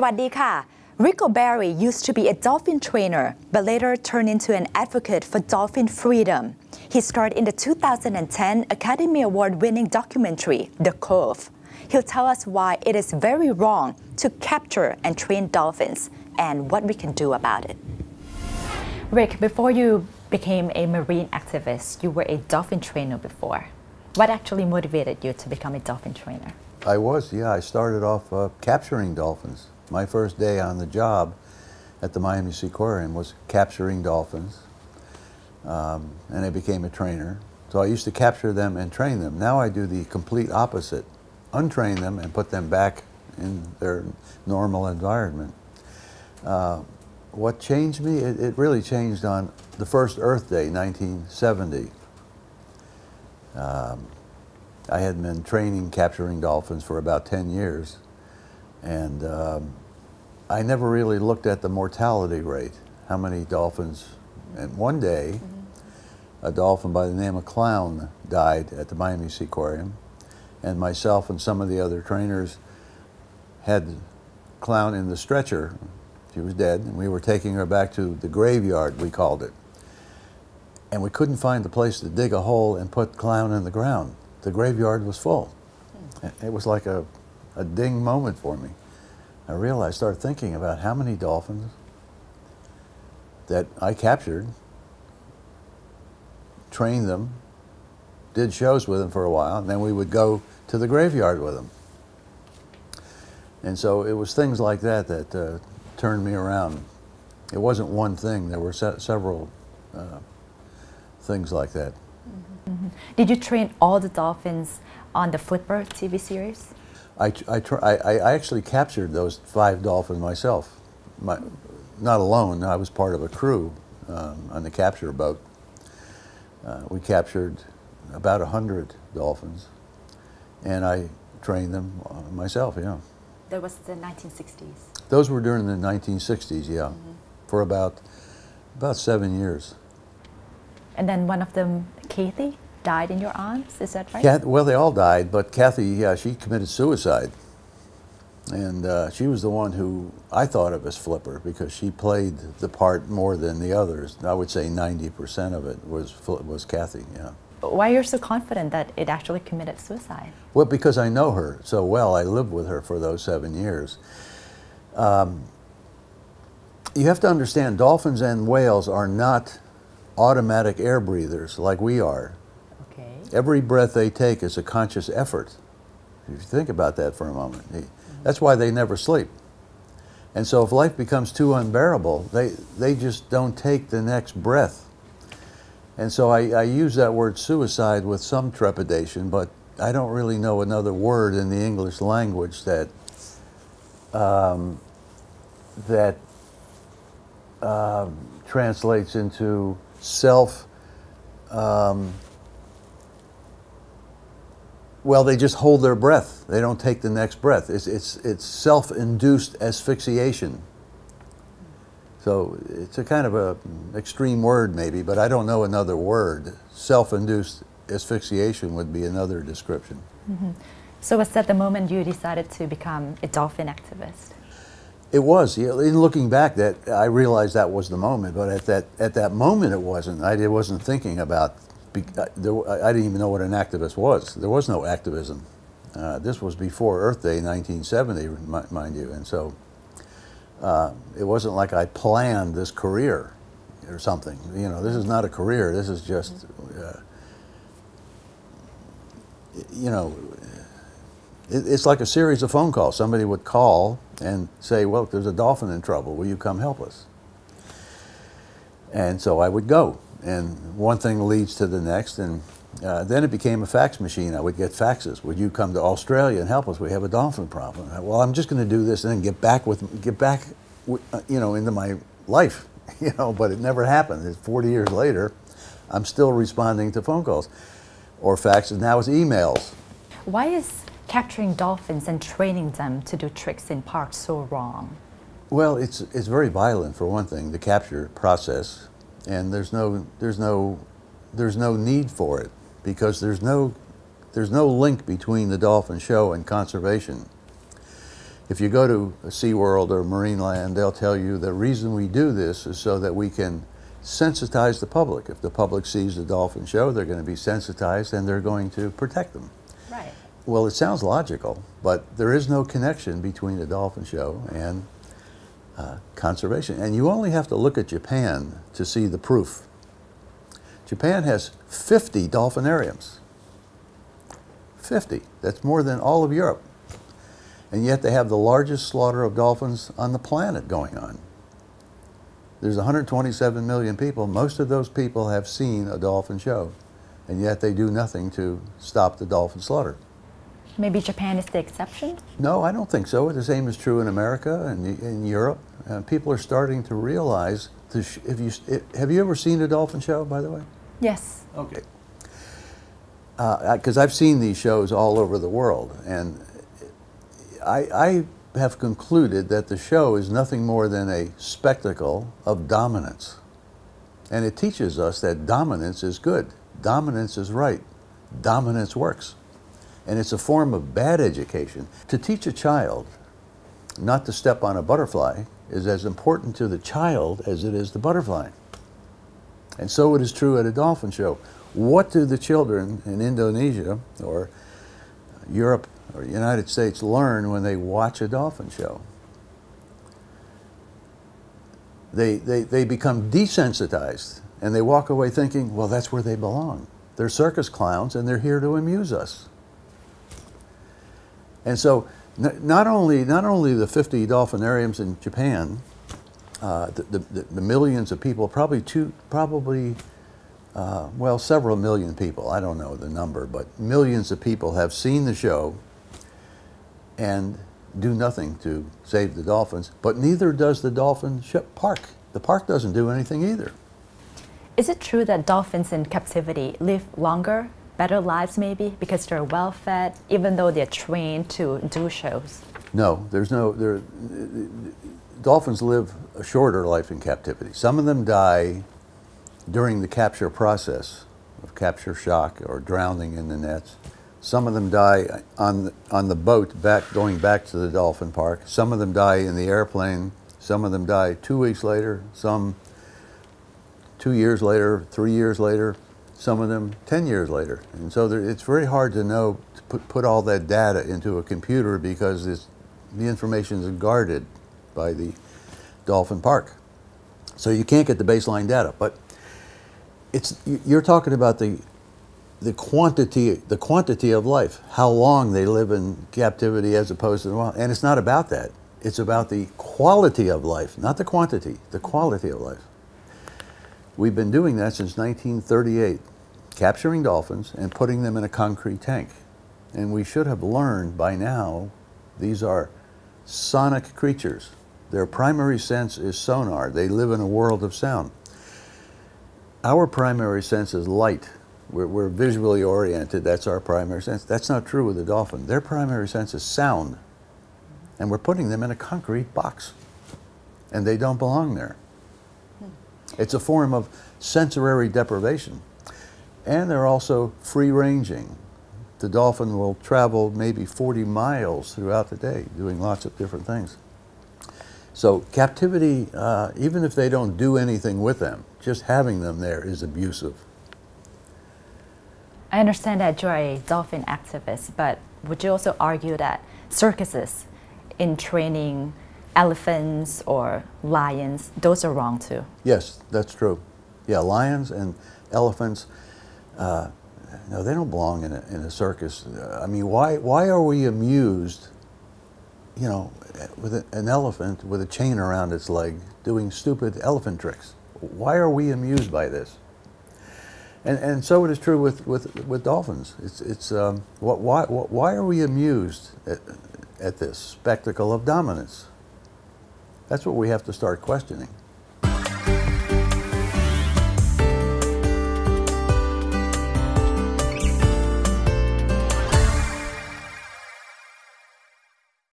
วัสดีค่ะ Ric O'Barry used to be a dolphin trainer, but later turned into an advocate for dolphin freedom. He starred in the 2010 Academy Award-winning documentary, The Cove. He'll tell us why it is very wrong to capture and train dolphins and what we can do about it. Ric, before you became a marine activist, you were a dolphin trainer before. What actually motivated you to become a dolphin trainer? I started off capturing dolphins. My first day on the job at the Miami Seaquarium was capturing dolphins, and I became a trainer. So I used to capture them and train them. Now I do the complete opposite, untrain them and put them back in their normal environment. What changed me? It really changed on the first Earth Day, 1970. I had been training capturing dolphins for about 10 years, and I never really looked at the mortality rate, how many dolphins. And one day, a dolphin by the name of Clown died at the Miami Seaquarium, and myself and some of the other trainers had Clown in the stretcher. She was dead, and we were taking her back to the graveyard, we called it. And we couldn't find a place to dig a hole and put Clown in the ground. The graveyard was full. It was like a ding moment for me. I started thinking about how many dolphins that I captured, trained them, did shows with them for a while, and then we would go to the graveyard with them. And so it was things like that that turned me around. It wasn't one thing. There were several things like that. Did you train all the dolphins on the Footbird TV series? I actually captured those 5 dolphins myself. Not alone. I was part of a crew on the capture boat. We captured about 100 dolphins, and I trained them myself. Yeah. That was the 1960s. Those were during the 1960s. Yeah, for about 7 years. And then one of them, Kathy, died in your arms, is that right? Well, they all died, but Kathy, yeah, she committed suicide. And she was the one who I thought of as Flipper, because she played the part more than the others. I would say 90% of it was Kathy, yeah. Why are you so confident that it actually committed suicide? Well, because I know her so well. I lived with her for those 7 years. You have to understand, dolphins and whales are not automatic air breathers like we are. Okay. Every breath they take is a conscious effort. If you think about that for a moment. That's why they never sleep. And so if life becomes too unbearable, they just don't take the next breath. And so I use that word suicide with some trepidation, but I don't really know another word in the English language that translates into well, they just hold their breath. They don't take the next breath. It's self-induced asphyxiation. So it's a kind of an extreme word maybe, but I don't know another word. Self-induced asphyxiation would be another description. So was that the moment you decided to become a dolphin activist? It was. In looking back, that I realized that was the moment, but at that moment it wasn't. I wasn't thinking about. I didn't even know what an activist was. There was no activism. This was before Earth Day, 1970, mind you, and so it wasn't like I planned this career or something. You know, this is not a career. This is just, you know, it's like a series of phone calls. Somebody would call and say, well, there's a dolphin in trouble. Will you come help us? And so I would go. And one thing leads to the next. And then it became a fax machine. I would get faxes. Would you come to Australia and help us? We have a dolphin problem. Well, I'm just going to do this and then get back, you know, into my life. You know, but it never happened. It's 40 years later, I'm still responding to phone calls or faxes. Now it's emails. Why is capturing dolphins and training them to do tricks in parks so wrong? Well, it's very violent, for one thing, the capture process, and there's no need for it, because there's no link between the dolphin show and conservation. If you go to SeaWorld or Marineland, they'll tell you the reason we do this is so that we can sensitize the public. If the public sees the dolphin show, they're going to be sensitized and they're going to protect them. Right. Well, it sounds logical, but there is no connection between the dolphin show and conservation. And you only have to look at Japan to see the proof. Japan has 50 dolphinariums. 50. That's more than all of Europe. And yet they have the largest slaughter of dolphins on the planet going on. There's 127 million people. Most of those people have seen a dolphin show, and yet they do nothing to stop the dolphin slaughter. Maybe Japan is the exception? No, I don't think so. The same is true in America and in Europe. People are starting to realize, have you ever seen a dolphin show, by the way? Yes. Okay. Because I've seen these shows all over the world, and I have concluded that the show is nothing more than a spectacle of dominance. And it teaches us that dominance is good, dominance is right, dominance works. And it's a form of bad education. To teach a child not to step on a butterfly is as important to the child as it is the butterfly. And so it is true at a dolphin show. What do the children in Indonesia or Europe or the United States learn when they watch a dolphin show? They become desensitized and they walk away thinking, well, that's where they belong. They're circus clowns and they're here to amuse us. And so not only the 50 dolphinariums in Japan, the millions of people, well, several million people, I don't know the number, but millions of people have seen the show and do nothing to save the dolphins, but neither does the dolphin park. The park doesn't do anything either. Is it true that dolphins in captivity live longer, better lives maybe, because they're well fed, even though they're trained to do shows? No, dolphins live a shorter life in captivity. Some of them die during the capture process of capture shock or drowning in the nets. Some of them die on the boat going back to the dolphin park. Some of them die in the airplane. Some of them die 2 weeks later. Some 2 years later, 3 years later. Some of them 10 years later. And so it's very hard to know, to put all that data into a computer because the information is guarded by the dolphin park. So you can't get the baseline data. But you're talking about the quantity of life, how long they live in captivity as opposed to the wild. And it's not about that. It's about the quality of life, not the quantity, the quality of life. We've been doing that since 1938, capturing dolphins and putting them in a concrete tank. And we should have learned by now, these are sonic creatures. Their primary sense is sonar. They live in a world of sound. Our primary sense is light. We're visually oriented, that's our primary sense. That's not true with the dolphin. Their primary sense is sound. And we're putting them in a concrete box. And they don't belong there. It's a form of sensory deprivation. And they're also free-ranging. The dolphin will travel maybe 40 miles throughout the day, doing lots of different things. So captivity, even if they don't do anything with them, just having them there is abusive. I understand that you're a dolphin activist, but would you also argue that circuses in training elephants or lions, those are wrong too? Yes, that's true. Yeah, lions and elephants, no, they don't belong in a circus. I mean, why are we amused, you know, with an elephant with a chain around its leg doing stupid elephant tricks? Why are we amused by this? And so it is true with dolphins. Why are we amused at this spectacle of dominance? That's what we have to start questioning.